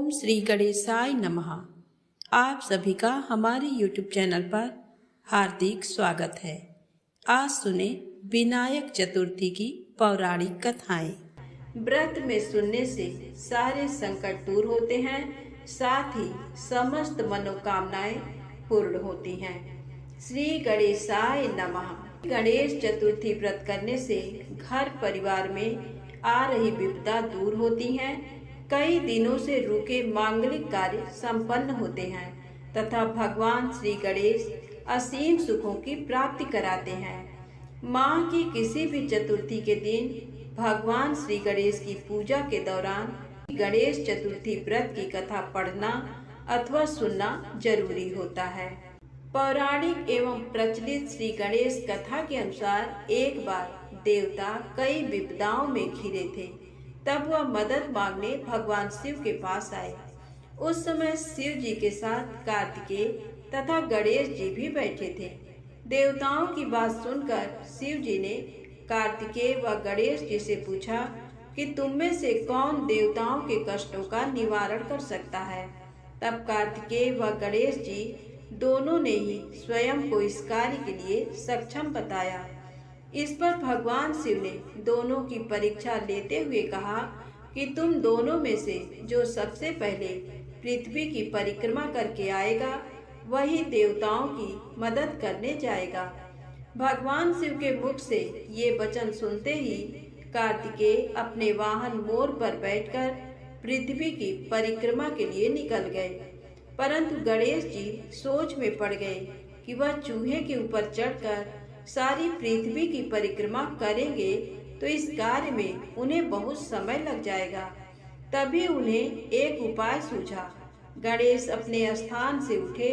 ओम श्री गणेशाय नमः। आप सभी का हमारे YouTube चैनल पर हार्दिक स्वागत है। आज सुने विनायक चतुर्थी की पौराणिक कथाएं। व्रत में सुनने से सारे संकट दूर होते हैं, साथ ही समस्त मनोकामनाएं पूर्ण होती हैं। श्री गणेशाय नमः। गणेश चतुर्थी व्रत करने से घर परिवार में आ रही विपदा दूर होती है। कई दिनों से रुके मांगलिक कार्य संपन्न होते हैं तथा भगवान श्री गणेश असीम सुखों की प्राप्ति कराते हैं। माह की किसी भी चतुर्थी के दिन भगवान श्री गणेश की पूजा के दौरान गणेश चतुर्थी व्रत की कथा पढ़ना अथवा सुनना जरूरी होता है। पौराणिक एवं प्रचलित श्री गणेश कथा के अनुसार एक बार देवता कई विपदाओं में घिरे थे। तब वह मदद मांगने भगवान शिव के पास आए। उस समय शिव जी के साथ कार्तिकेय तथा गणेश जी भी बैठे थे। देवताओं की बात सुनकर शिव जी ने कार्तिकेय व गणेश जी से पूछा कि तुम में से कौन देवताओं के कष्टों का निवारण कर सकता है। तब कार्तिकेय व गणेश जी दोनों ने ही स्वयं को इस कार्य के लिए सक्षम बताया। इस पर भगवान शिव ने दोनों की परीक्षा लेते हुए कहा कि तुम दोनों में से जो सबसे पहले पृथ्वी की परिक्रमा करके आएगा वही देवताओं की मदद करने जाएगा। भगवान शिव के मुख से ये वचन सुनते ही कार्तिकेय अपने वाहन मोर पर बैठकर पृथ्वी की परिक्रमा के लिए निकल गए। परंतु गणेश जी सोच में पड़ गए कि वह चूहे के ऊपर चढ़कर सारी पृथ्वी की परिक्रमा करेंगे तो इस कार्य में उन्हें बहुत समय लग जाएगा। तभी उन्हें एक उपाय सूझा। गणेश अपने स्थान से उठे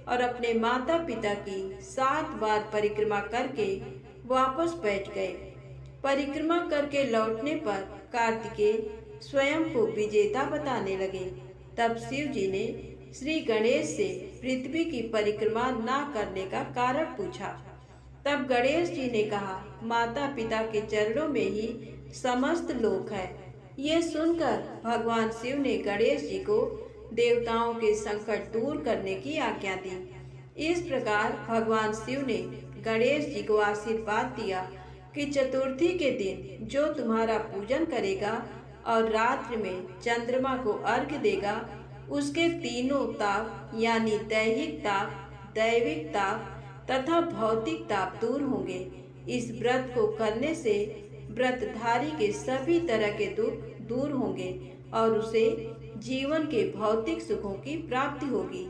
और अपने माता पिता की 7 बार परिक्रमा करके वापस बैठ गए। परिक्रमा करके लौटने पर कार्तिकेय स्वयं को विजेता बताने लगे। तब शिव जी ने श्री गणेश से पृथ्वी की परिक्रमा न करने का कारण पूछा। तब गणेश जी ने कहा, माता पिता के चरणों में ही समस्त लोक है। ये सुनकर भगवान शिव ने गणेश जी को देवताओं के संकट दूर करने की आज्ञा दी। इस प्रकार भगवान शिव ने गणेश जी को आशीर्वाद दिया कि चतुर्थी के दिन जो तुम्हारा पूजन करेगा और रात्रि में चंद्रमा को अर्घ्य देगा उसके तीनों ताप यानी दैहिक ताप, दैविक ताप तथा भौतिक ताप दूर होंगे। इस व्रत को करने से व्रतधारी के सभी तरह के दुख दूर होंगे और उसे जीवन के भौतिक सुखों की प्राप्ति होगी।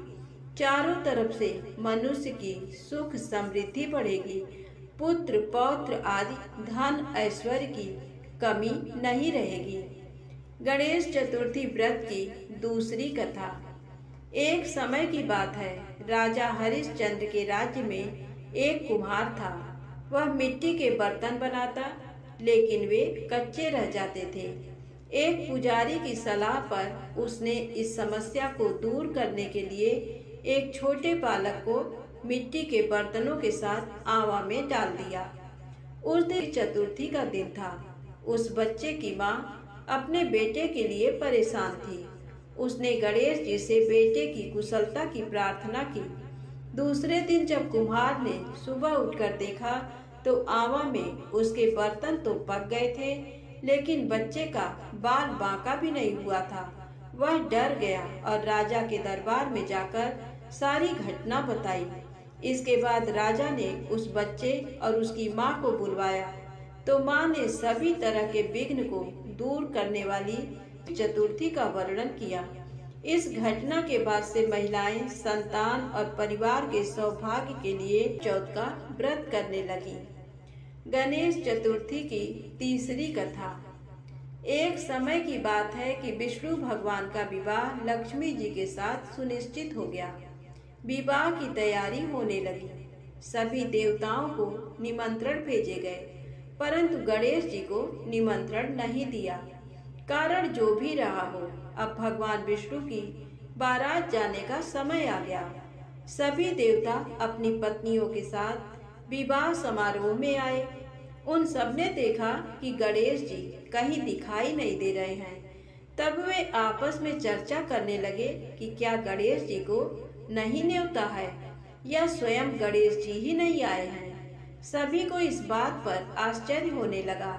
चारों तरफ से मनुष्य की सुख समृद्धि बढ़ेगी। पुत्र पौत्र आदि धन ऐश्वर्य की कमी नहीं रहेगी। गणेश चतुर्थी व्रत की दूसरी कथा। एक समय की बात है, राजा हरिश्चंद्र के राज्य में एक कुम्हार था। वह मिट्टी के बर्तन बनाता, लेकिन वे कच्चे रह जाते थे। एक पुजारी की सलाह पर उसने इस समस्या को दूर करने के लिए एक छोटे बालक को मिट्टी के बर्तनों के साथ आवा में डाल दिया। उस दिन चतुर्थी का दिन था। उस बच्चे की माँ अपने बेटे के लिए परेशान थी। उसने गणेश जी से बेटे की कुशलता की प्रार्थना की। दूसरे दिन जब कुम्हार ने सुबह उठकर देखा तो आवा में उसके बर्तन तो पक गए थे, लेकिन बच्चे का बाल बांका भी नहीं हुआ था। वह डर गया और राजा के दरबार में जाकर सारी घटना बताई। इसके बाद राजा ने उस बच्चे और उसकी माँ को बुलवाया तो माँ ने सभी तरह के विघ्न को दूर करने वाली चतुर्थी का वर्णन किया। इस घटना के बाद से महिलाएं संतान और परिवार के सौभाग्य के लिए चौथ का व्रत करने लगी। गणेश चतुर्थी की तीसरी कथा। एक समय की बात है कि विष्णु भगवान का विवाह लक्ष्मी जी के साथ सुनिश्चित हो गया। विवाह की तैयारी होने लगी। सभी देवताओं को निमंत्रण भेजे गए, परंतु गणेश जी को निमंत्रण नहीं दिया। कारण जो भी रहा हो, अब भगवान विष्णु की बारात जाने का समय आ गया। सभी देवता अपनी पत्नियों के साथ विवाह समारोह में आए। उन सब ने देखा कि गणेश जी कहीं दिखाई नहीं दे रहे हैं। तब वे आपस में चर्चा करने लगे कि क्या गणेश जी को नहीं न्योता है या स्वयं गणेश जी ही नहीं आए हैं। सभी को इस बात पर आश्चर्य होने लगा।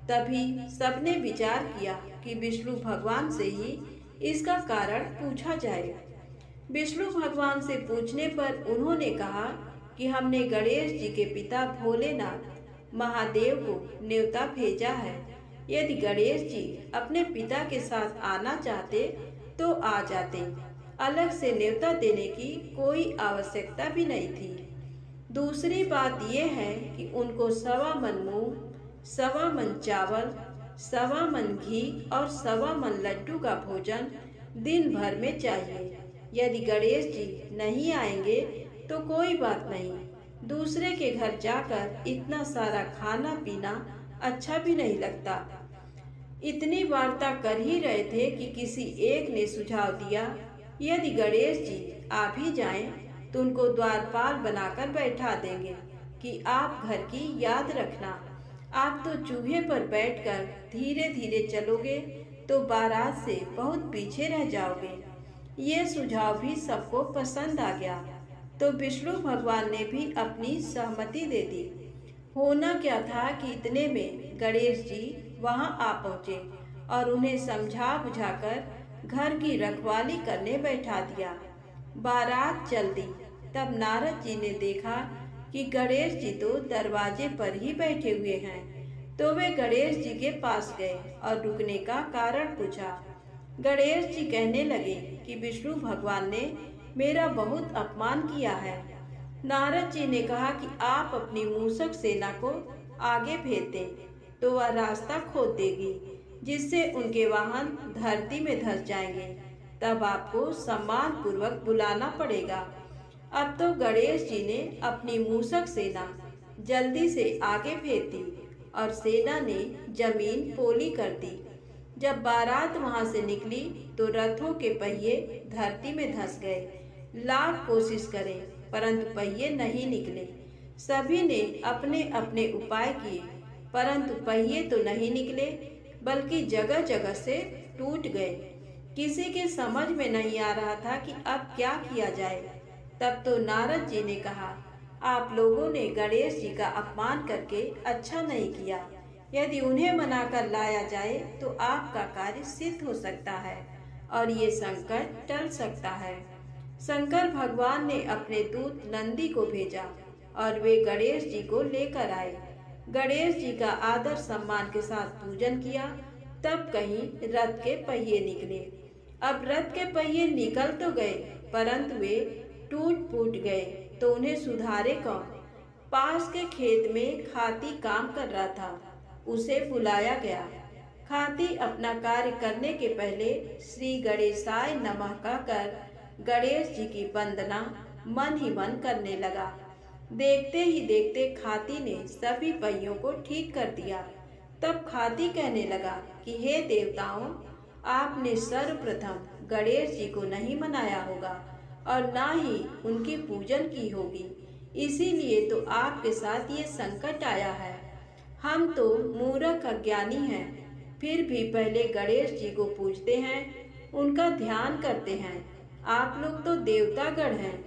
तभी सबने विचार किया कि विष्णु भगवान से ही इसका कारण पूछा जाए। विष्णु भगवान से पूछने पर उन्होंने कहा कि हमने गणेश जी के पिता भोलेनाथ महादेव को न्योता भेजा है। यदि गणेश जी अपने पिता के साथ आना चाहते तो आ जाते, अलग से न्योता देने की कोई आवश्यकता भी नहीं थी। दूसरी बात यह है कि उनको 1.25 मन मूंग, 1.25 मन चावल, 1.25 मन घी और 1.25 मन लड्डू का भोजन दिन भर में चाहिए। यदि गणेश जी नहीं आएंगे तो कोई बात नहीं, दूसरे के घर जाकर इतना सारा खाना पीना अच्छा भी नहीं लगता। इतनी वार्ता कर ही रहे थे कि किसी एक ने सुझाव दिया, यदि गणेश जी आ भी जाएं तो उनको द्वारपाल बनाकर बैठा देंगे कि आप घर की याद रखना। आप तो चूहे पर बैठकर धीरे धीरे चलोगे तो बारात से बहुत पीछे रह जाओगे। ये सुझाव भी सबको पसंद आ गया तो विष्णु भगवान ने भी अपनी सहमति दे दी। होना क्या था कि इतने में गणेश जी वहां आ पहुंचे और उन्हें समझा बुझाकर घर की रखवाली करने बैठा दिया। बारात चल दी। तब नारद जी ने देखा कि गणेश जी तो दरवाजे पर ही बैठे हुए हैं, तो वे गणेश जी के पास गए और रुकने का कारण पूछा। गणेश जी कहने लगे कि विष्णु भगवान ने मेरा बहुत अपमान किया है। नारद जी ने कहा कि आप अपनी मूषक सेना को आगे भेज दें तो वह रास्ता खोद देगी, जिससे उनके वाहन धरती में धंस जाएंगे। तब आपको सम्मान पूर्वक बुलाना पड़ेगा। अब तो गणेश जी ने अपनी मूषक सेना जल्दी से आगे भेज दी और सेना ने जमीन पोली कर दी। जब बारात वहां से निकली तो रथों के पहिए धरती में धंस गए। लाख कोशिश करें परंतु पहिए नहीं निकले। सभी ने अपने अपने उपाय किए परंतु पहिए तो नहीं निकले, बल्कि जगह जगह से टूट गए। किसी के समझ में नहीं आ रहा था कि अब क्या किया जाए। तब तो नारद जी ने कहा, आप लोगों ने गणेश जी का अपमान करके अच्छा नहीं किया। यदि उन्हें मनाकर लाया जाए तो आपका कार्य सिद्ध हो सकता है और ये संकट टल सकता है। शंकर भगवान ने अपने दूत नंदी को भेजा और वे गणेश जी को लेकर आए। गणेश जी का आदर सम्मान के साथ पूजन किया। तब कहीं रथ के पहिए निकले। अब रथ के पहिए निकल तो गए परंतु वे टूट फूट गए तो उन्हें सुधारे कौन। पास के खेत में खाती काम कर रहा था, उसे बुलाया गया। खाती अपना कार्य करने के पहले श्री गणेशाय नमः कहकर गणेश जी की वंदना मन ही मन करने लगा। देखते ही देखते खाती ने सभी पहियों को ठीक कर दिया। तब खाती कहने लगा कि हे देवताओं, आपने सर्वप्रथम गणेश जी को नहीं मनाया होगा और ना ही उनकी पूजन की होगी, इसीलिए तो आपके साथ ये संकट आया है। हम तो मूर्ख अज्ञानी हैं, फिर भी पहले गणेश जी को पूजते हैं, उनका ध्यान करते हैं। आप लोग तो देवतागण हैं,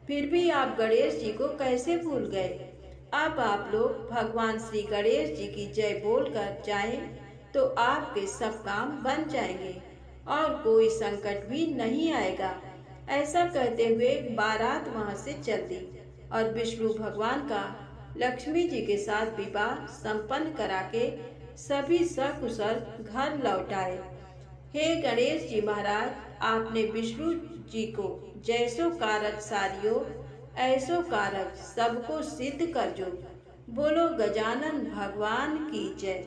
फिर भी आप गणेश जी को कैसे भूल गए। अब आप लोग भगवान श्री गणेश जी की जय बोलकर जाएं तो आपके सब काम बन जाएंगे और कोई संकट भी नहीं आएगा। ऐसा कहते हुए बारात वहां से चल दी और विष्णु भगवान का लक्ष्मी जी के साथ विवाह संपन्न करा के सभी सकुशल घर लौट आए। हे गणेश जी महाराज, आपने विष्णु जी को जैसो कारज सारियो ऐसो कारज सबको सिद्ध कर जो। बोलो गजानन भगवान की जय।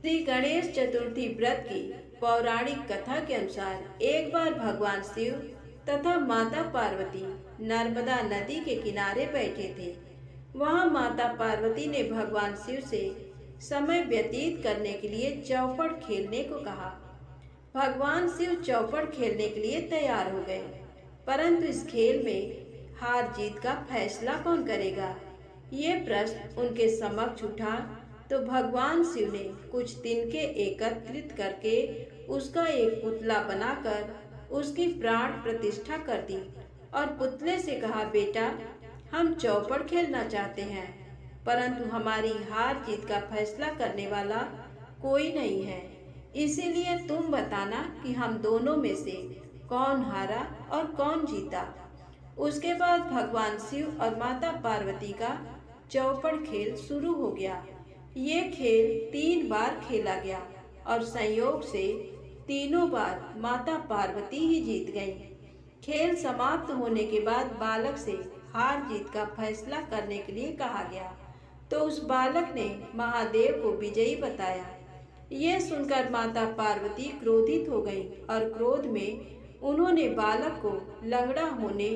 श्री गणेश चतुर्थी व्रत की पौराणिक कथा के अनुसार एक बार भगवान शिव तथा माता पार्वती नर्मदा नदी के किनारे बैठे थे। वहां माता पार्वती ने भगवान शिव से समय व्यतीत करने के लिए चौपड़ खेलने को कहा। भगवान शिव चौपड़ खेलने के लिए तैयार हो गए, परंतु इस खेल में हार जीत का फैसला कौन करेगा, ये प्रश्न उनके समक्ष उठा। तो भगवान शिव ने कुछ तिनके एकत्रित करके उसका एक पुतला बनाकर उसकी प्राण प्रतिष्ठा कर दी और पुतले से कहा, बेटा, हम चौपड़ खेलना चाहते हैं, परंतु हमारी हार जीत का फैसला करने वाला कोई नहीं है। इसीलिए तुम बताना कि हम दोनों में से कौन हारा और कौन जीता। उसके बाद भगवान शिव और माता पार्वती का चौपड़ खेल शुरू हो गया। ये खेल 3 बार खेला गया और संयोग से तीनों बार माता पार्वती ही जीत गईं। खेल समाप्त होने के बाद बालक से हार जीत का फैसला करने के लिए कहा गया, तो उस बालक ने महादेव को विजयी बताया। ये सुनकर माता पार्वती क्रोधित हो गईं और क्रोध में उन्होंने बालक को लंगड़ा होने,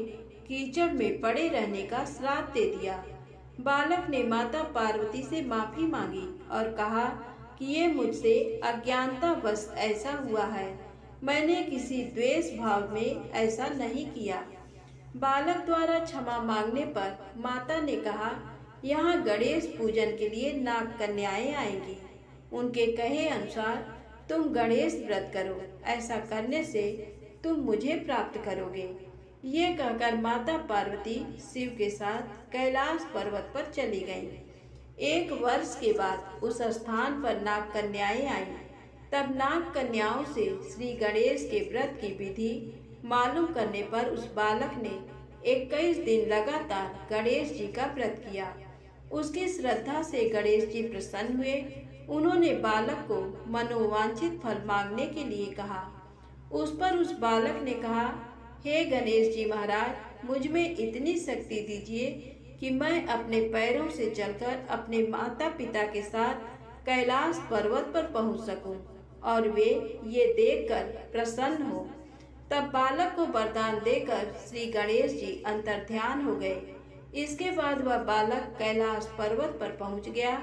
कीचड़ में पड़े रहने का श्राप दे दिया। बालक ने माता पार्वती से माफी मांगी और कहा कि ये मुझसे अज्ञानतावश ऐसा हुआ है, मैंने किसी द्वेष भाव में ऐसा नहीं किया। बालक द्वारा क्षमा मांगने पर माता ने कहा, यहाँ गणेश पूजन के लिए नाग कन्याएं आएंगी, उनके कहे अनुसार तुम गणेश व्रत करो, ऐसा करने से तुम मुझे प्राप्त करोगे। ये कहकर माता पार्वती शिव के साथ कैलाश पर्वत पर चली गईं। 1 वर्ष के बाद उस स्थान पर नाग कन्याएं आईं। तब नाग कन्याओं से श्री गणेश के व्रत की विधि मालूम करने पर उस बालक ने 21 दिन लगातार गणेश जी का व्रत किया। उसकी श्रद्धा से गणेश जी प्रसन्न हुए। उन्होंने बालक को मनोवांछित फल मांगने के लिए कहा। उस पर उस बालक ने कहा, हे गणेश जी महाराज, मुझ में इतनी शक्ति दीजिए कि मैं अपने पैरों से चलकर अपने माता पिता के साथ कैलाश पर्वत पर पहुंच सकूं और वे ये देखकर प्रसन्न हो। तब बालक को वरदान देकर श्री गणेश जी अंतर्ध्यान हो गए। इसके बाद वह बालक कैलाश पर्वत पर पहुंच गया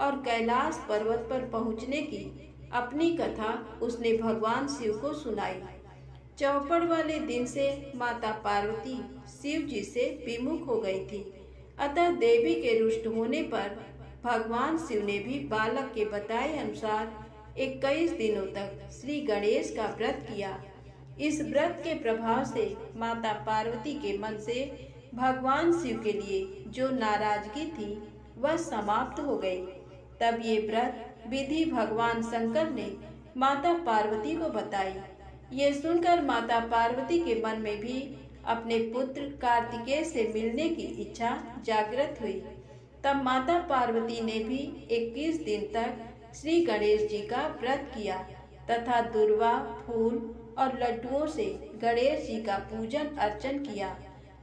और कैलाश पर्वत पर पहुंचने की अपनी कथा उसने भगवान शिव को सुनाई। चौपड़ वाले दिन से माता पार्वती शिव जी से विमुख हो गई थी। अतः देवी के रुष्ट होने पर भगवान शिव ने भी बालक के बताए अनुसार 21 दिनों तक श्री गणेश का व्रत किया। इस व्रत के प्रभाव से माता पार्वती के मन से भगवान शिव के लिए जो नाराजगी थी वह समाप्त हो गई। तब ये व्रत विधि भगवान शंकर ने माता पार्वती को बताई। ये सुनकर माता पार्वती के मन में भी अपने पुत्र कार्तिकेय से मिलने की इच्छा जागृत हुई। तब माता पार्वती ने भी 21 दिन तक श्री गणेश जी का व्रत किया तथा दुर्वा, फूल और लड्डुओं से गणेश जी का पूजन अर्चन किया।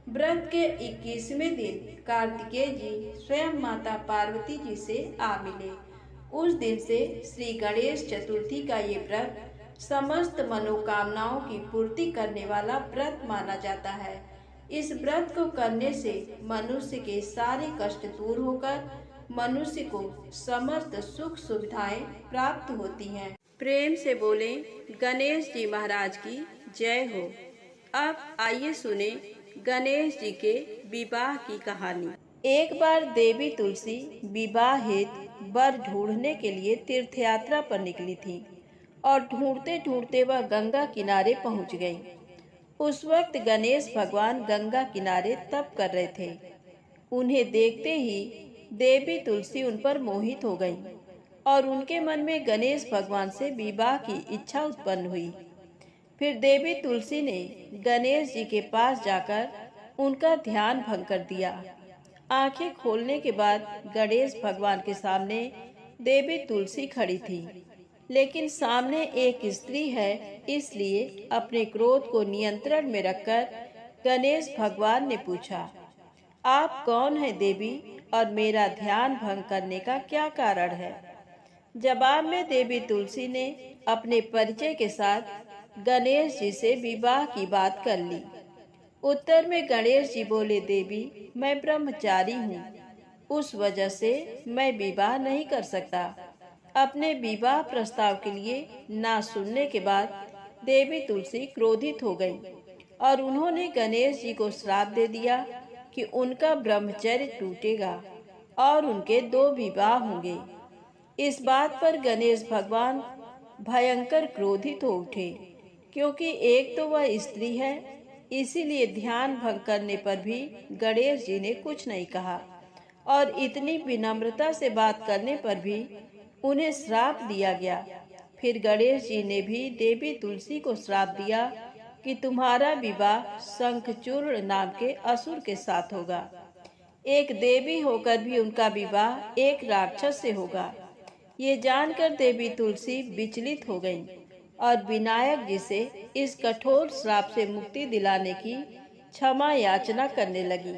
व्रत के 21वें दिन कार्तिकेय जी स्वयं माता पार्वती जी से आ मिले। उस दिन से श्री गणेश चतुर्थी का ये व्रत समस्त मनोकामनाओं की पूर्ति करने वाला व्रत माना जाता है। इस व्रत को करने से मनुष्य के सारे कष्ट दूर होकर मनुष्य को समस्त सुख सुविधाएं प्राप्त होती हैं। प्रेम से बोले गणेश जी महाराज की जय हो। अब आइए सुने गणेश जी के विवाह की कहानी। एक बार देवी तुलसी विवाह हेतु वर ढूंढने के लिए तीर्थ यात्रा पर निकली थी और ढूंढते ढूंढते वह गंगा किनारे पहुंच गई। उस वक्त गणेश भगवान गंगा किनारे तप कर रहे थे। उन्हें देखते ही देवी तुलसी उन पर मोहित हो गई और उनके मन में गणेश भगवान से विवाह की इच्छा उत्पन्न हुई। फिर देवी तुलसी ने गणेश जी के पास जाकर उनका ध्यान भंग कर दिया। आंखें खोलने के बाद गणेश भगवान के सामने देवी तुलसी खड़ी थी, लेकिन सामने एक स्त्री है, इसलिए अपने क्रोध को नियंत्रण में रखकर गणेश भगवान ने पूछा, आप कौन है देवी और मेरा ध्यान भंग करने का क्या कारण है? जवाब में देवी तुलसी ने अपने परिचय के साथ गणेश जी से विवाह की बात कर ली। उत्तर में गणेश जी बोले, देवी मैं ब्रह्मचारी हूँ, उस वजह से मैं विवाह नहीं कर सकता। अपने विवाह प्रस्ताव के लिए ना सुनने के बाद देवी तुलसी क्रोधित हो गई और उन्होंने गणेश जी को श्राप दे दिया कि उनका ब्रह्मचर्य टूटेगा और उनके 2 विवाह होंगे। इस बात पर गणेश भगवान भयंकर क्रोधित हो उठे, क्योंकि एक तो वह स्त्री है, इसीलिए ध्यान भंग करने पर भी गणेश जी ने कुछ नहीं कहा और इतनी विनम्रता से बात करने पर भी उन्हें श्राप दिया गया। फिर गणेश जी ने भी देवी तुलसी को श्राप दिया कि तुम्हारा विवाह शंखचूर्ण नाम के असुर के साथ होगा। एक देवी होकर भी उनका विवाह एक राक्षस से होगा। ये जानकर देवी तुलसी विचलित हो गईं और विनायक जी से इस कठोर श्राप से मुक्ति दिलाने की क्षमा याचना करने लगी।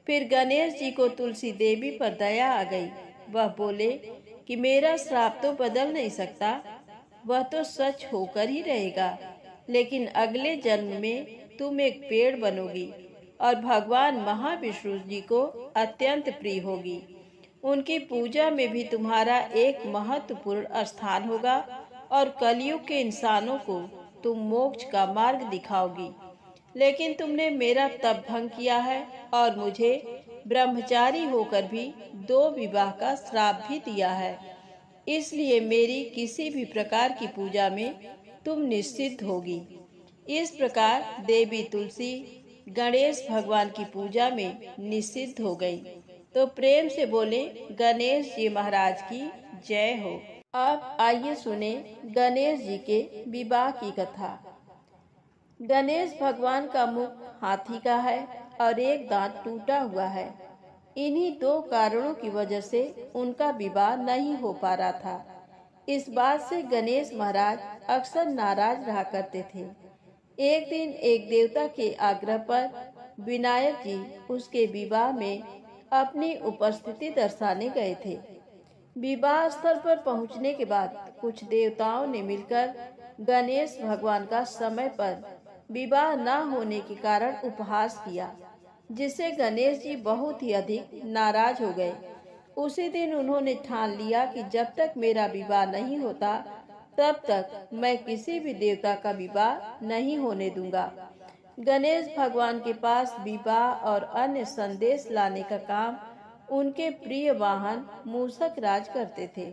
फिर गणेश जी को तुलसी देवी पर दया आ गई। वह बोले कि मेरा श्राप तो बदल नहीं सकता, वह तो सच होकर ही रहेगा, लेकिन अगले जन्म में तुम एक पेड़ बनोगी और भगवान महाविष्णु जी को अत्यंत प्रिय होगी। उनकी पूजा में भी तुम्हारा एक महत्वपूर्ण स्थान होगा और कलयुग के इंसानों को तुम मोक्ष का मार्ग दिखाओगी। लेकिन तुमने मेरा तप भंग किया है और मुझे ब्रह्मचारी होकर भी 2 विवाह का श्राप भी दिया है, इसलिए मेरी किसी भी प्रकार की पूजा में तुम निश्चित होगी। इस प्रकार देवी तुलसी गणेश भगवान की पूजा में निश्चित हो गई। तो प्रेम से बोले गणेश जी महाराज की जय हो। अब आइए सुने गणेश जी के विवाह की कथा। गणेश भगवान का मुख हाथी का है और एक दांत टूटा हुआ है। इन्हीं 2 कारणों की वजह से उनका विवाह नहीं हो पा रहा था। इस बात से गणेश महाराज अक्सर नाराज रहा करते थे। एक दिन एक देवता के आग्रह पर विनायक जी उसके विवाह में अपनी उपस्थिति दर्शाने गए थे। विवाह स्थल पर पहुंचने के बाद कुछ देवताओं ने मिलकर गणेश भगवान का समय पर विवाह न होने के कारण उपहास किया, जिससे गणेश जी बहुत ही अधिक नाराज हो गए। उसी दिन उन्होंने ठान लिया कि जब तक मेरा विवाह नहीं होता तब तक मैं किसी भी देवता का विवाह नहीं होने दूंगा। गणेश भगवान के पास विवाह और अन्य संदेश लाने का काम उनके प्रिय वाहन मूषक राज करते थे।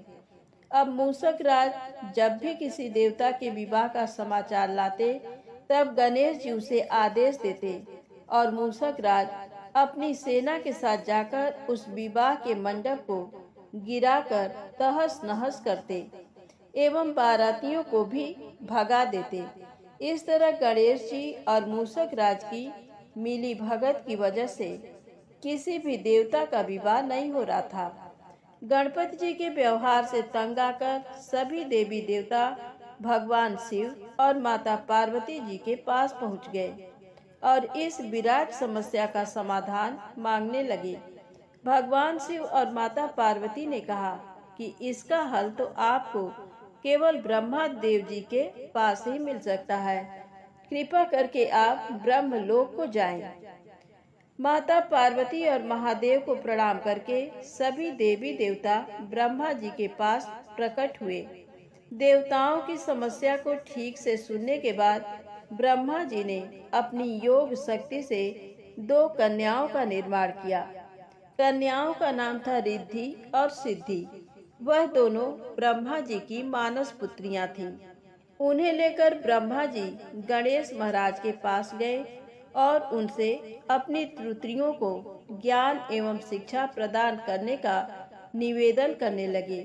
अब मूषक राज जब भी किसी देवता के विवाह का समाचार लाते तब गणेश जी उसे आदेश देते और मूषक राज अपनी सेना के साथ जाकर उस विवाह के मंडप को गिराकर तहस नहस करते एवं बारातियों को भी भगा देते। इस तरह गणेश जी और मूषक राज की मिली भगत की वजह से किसी भी देवता का विवाह नहीं हो रहा था। गणपति जी के व्यवहार से तंग आकर सभी देवी देवता भगवान शिव और माता पार्वती जी के पास पहुंच गए और इस विराट समस्या का समाधान मांगने लगे। भगवान शिव और माता पार्वती ने कहा कि इसका हल तो आपको केवल ब्रह्मा देव जी के पास ही मिल सकता है। कृपा करके आप ब्रह्मलोक को जाएं। माता पार्वती और महादेव को प्रणाम करके सभी देवी देवता ब्रह्मा जी के पास प्रकट हुए। देवताओं की समस्या को ठीक से सुनने के बाद ब्रह्मा जी ने अपनी योग शक्ति से 2 कन्याओं का निर्माण किया। कन्याओं का नाम था रिद्धि और सिद्धि। वह दोनों ब्रह्मा जी की मानस पुत्रियां थीं। उन्हें लेकर ब्रह्मा जी गणेश महाराज के पास गए और उनसे अपनी पुत्रियों को ज्ञान एवं शिक्षा प्रदान करने का निवेदन करने लगे।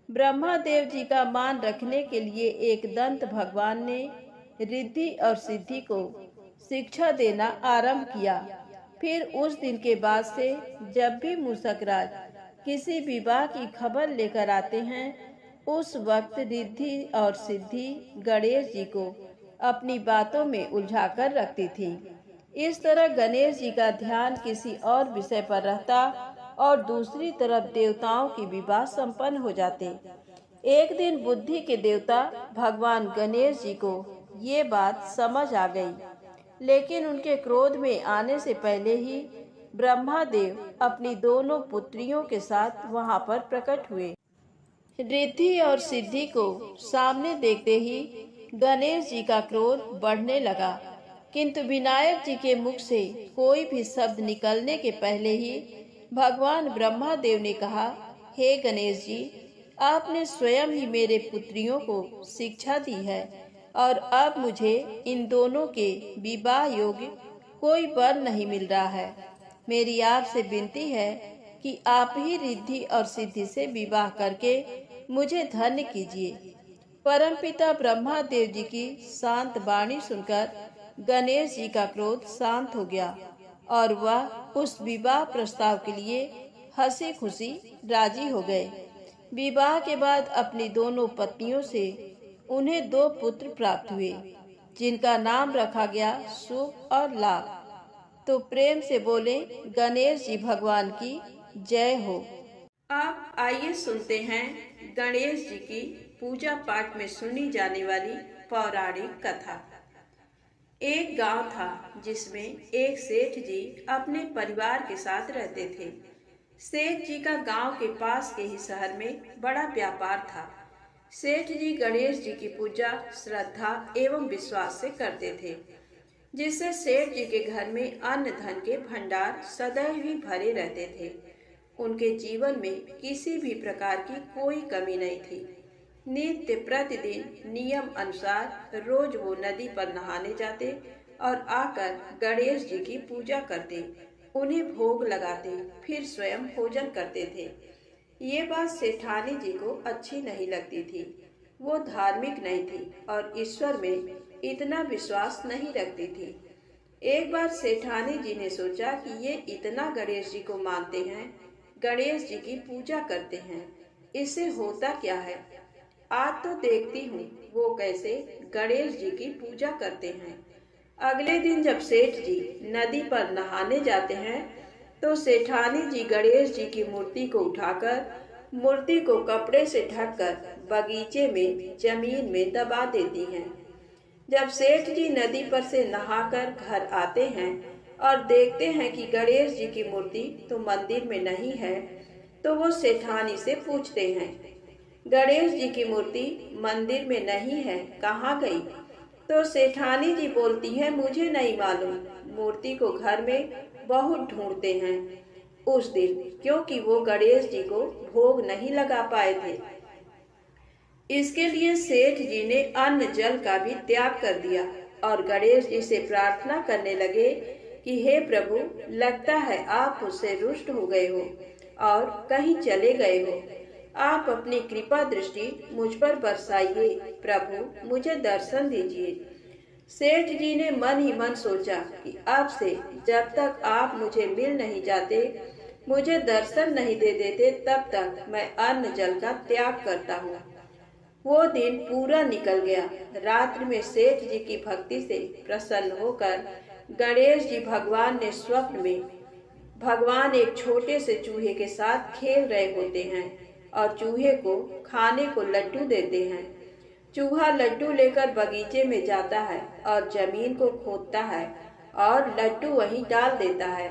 ब्रह्मा देव जी का मान रखने के लिए एक दंत भगवान ने रिद्धि और सिद्धि को शिक्षा देना आरंभ किया। फिर उस दिन के बाद से जब भी मूषक राज किसी विवाह की खबर लेकर आते हैं, उस वक्त रिद्धि और सिद्धि गणेश जी को अपनी बातों में उलझाकर रखती थी। इस तरह गणेश जी का ध्यान किसी और विषय पर रहता और दूसरी तरफ देवताओं की विवाह संपन्न हो जाते। एक दिन बुद्धि के देवता भगवान गणेश जी को ये बात समझ आ गई, लेकिन उनके क्रोध में आने से पहले ही ब्रह्मा देव अपनी दोनों पुत्रियों के साथ वहां पर प्रकट हुए। रिद्धि और सिद्धि को सामने देखते ही गणेश जी का क्रोध बढ़ने लगा, किंतु विनायक जी के मुख से कोई भी शब्द निकलने के पहले ही भगवान ब्रह्मा देव ने कहा, हे गणेश जी, आपने स्वयं ही मेरे पुत्रियों को शिक्षा दी है और अब मुझे इन दोनों के विवाह योग्य कोई वर नहीं मिल रहा है। मेरी आपसे विनती है कि आप ही रिद्धि और सिद्धि से विवाह करके मुझे धन्य कीजिए। परमपिता ब्रह्मा देव जी की शांत वाणी सुनकर गणेश जी का क्रोध शांत हो गया और वह उस विवाह प्रस्ताव के लिए हंसी खुशी राजी हो गए। विवाह के बाद अपनी दोनों पत्नियों से उन्हें 2 पुत्र प्राप्त हुए, जिनका नाम रखा गया शुभ और लाभ। तो प्रेम से बोले गणेश जी भगवान की जय हो। अब आइए सुनते हैं गणेश जी की पूजा पाठ में सुनी जाने वाली पौराणिक कथा। एक गांव था जिसमें एक सेठ जी अपने परिवार के साथ रहते थे। सेठ जी का गांव के पास के ही शहर में बड़ा व्यापार था। सेठ जी गणेश जी की पूजा श्रद्धा एवं विश्वास से करते थे, जिससे सेठ जी के घर में अन्न धन के भंडार सदैव ही भरे रहते थे। उनके जीवन में किसी भी प्रकार की कोई कमी नहीं थी। नित्य प्रतिदिन नियम अनुसार रोज वो नदी पर नहाने जाते और आकर गणेश जी की पूजा करते, उन्हें भोग लगाते, फिर स्वयं भोजन करते थे। ये बात सेठानी जी को अच्छी नहीं लगती थी। वो धार्मिक नहीं थी और ईश्वर में इतना विश्वास नहीं रखती थी। एक बार सेठानी जी ने सोचा कि ये इतना गणेश जी को मानते हैं, गणेश जी की पूजा करते हैं, इससे होता क्या है, आज तो देखती हूँ वो कैसे गणेश जी की पूजा करते हैं। अगले दिन जब सेठ जी नदी पर नहाने जाते हैं तो सेठानी जी गणेश जी की मूर्ति को उठाकर मूर्ति को कपड़े से ढककर बगीचे में जमीन में दबा देती हैं। जब सेठ जी नदी पर से नहाकर घर आते हैं और देखते हैं कि गणेश जी की मूर्ति तो मंदिर में नहीं है, तो वो सेठानी से पूछते हैं, गणेश जी की मूर्ति मंदिर में नहीं है, कहाँ गई? तो सेठानी जी बोलती हैं, मुझे नहीं मालूम, मूर्ति को घर में बहुत ढूंढते हैं उस दिन, क्योंकि वो गणेश जी को भोग नहीं लगा पाए थे। इसके लिए सेठ जी ने अन्न जल का भी त्याग कर दिया और गणेश जी से प्रार्थना करने लगे कि हे प्रभु, लगता है आप मुझसे रुष्ट हो गए हो और कहीं चले गए हो। आप अपनी कृपा दृष्टि मुझ पर बरसाइए, प्रभु मुझे दर्शन दीजिए। सेठ जी ने मन ही मन सोचा कि अब से जब तक आप मुझे मिल नहीं जाते, मुझे दर्शन नहीं दे देते, तब तक मैं अन्न जल का त्याग करता हूँ। वो दिन पूरा निकल गया। रात्रि में सेठ जी की भक्ति से प्रसन्न होकर गणेश जी भगवान ने स्वप्न में भगवान एक छोटे से चूहे के साथ खेल रहे होते हैं और चूहे को खाने को लड्डू देते हैं। चूहा लड्डू लेकर बगीचे में जाता है और जमीन को खोदता है और लड्डू वहीं डाल देता है।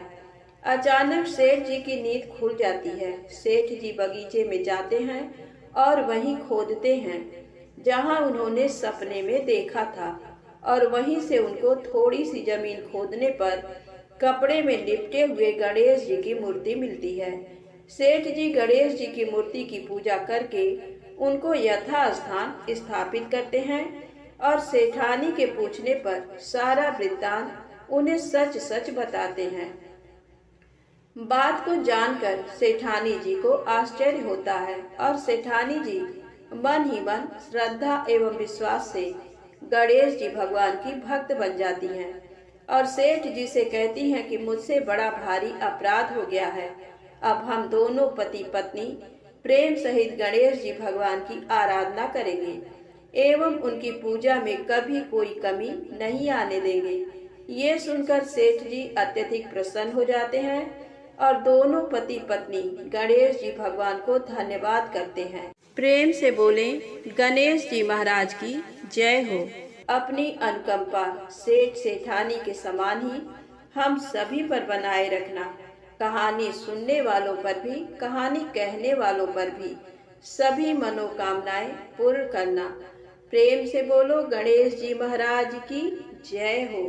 अचानक सेठ जी की नींद खुल जाती है। सेठ जी बगीचे में जाते हैं और वहीं खोदते हैं जहां उन्होंने सपने में देखा था, और वहीं से उनको थोड़ी सी जमीन खोदने पर कपड़े में लिपटे हुए गणेश जी की मूर्ति मिलती है। सेठ जी गणेश जी की मूर्ति की पूजा करके उनको यथास्थान स्थापित करते हैं और सेठानी के पूछने पर सारा वृत्तांत उन्हें सच सच बताते हैं। बात को जानकर सेठानी जी को आश्चर्य होता है और सेठानी जी मन ही मन श्रद्धा एवं विश्वास से गणेश जी भगवान की भक्त बन जाती हैं और सेठ जी से कहती हैं कि मुझसे बड़ा भारी अपराध हो गया है। अब हम दोनों पति पत्नी प्रेम सहित गणेश जी भगवान की आराधना करेंगे एवं उनकी पूजा में कभी कोई कमी नहीं आने देंगे। ये सुनकर सेठ जी अत्यधिक प्रसन्न हो जाते हैं और दोनों पति पत्नी गणेश जी भगवान को धन्यवाद करते हैं। प्रेम से बोले गणेश जी महाराज की जय हो। अपनी अनुकंपा सेठ सेठानी के समान ही हम सभी पर बनाए रखना। कहानी सुनने वालों पर भी, कहानी कहने वालों पर भी सभी मनोकामनाएं पूर्ण करना। प्रेम से बोलो गणेश जी महाराज की जय हो।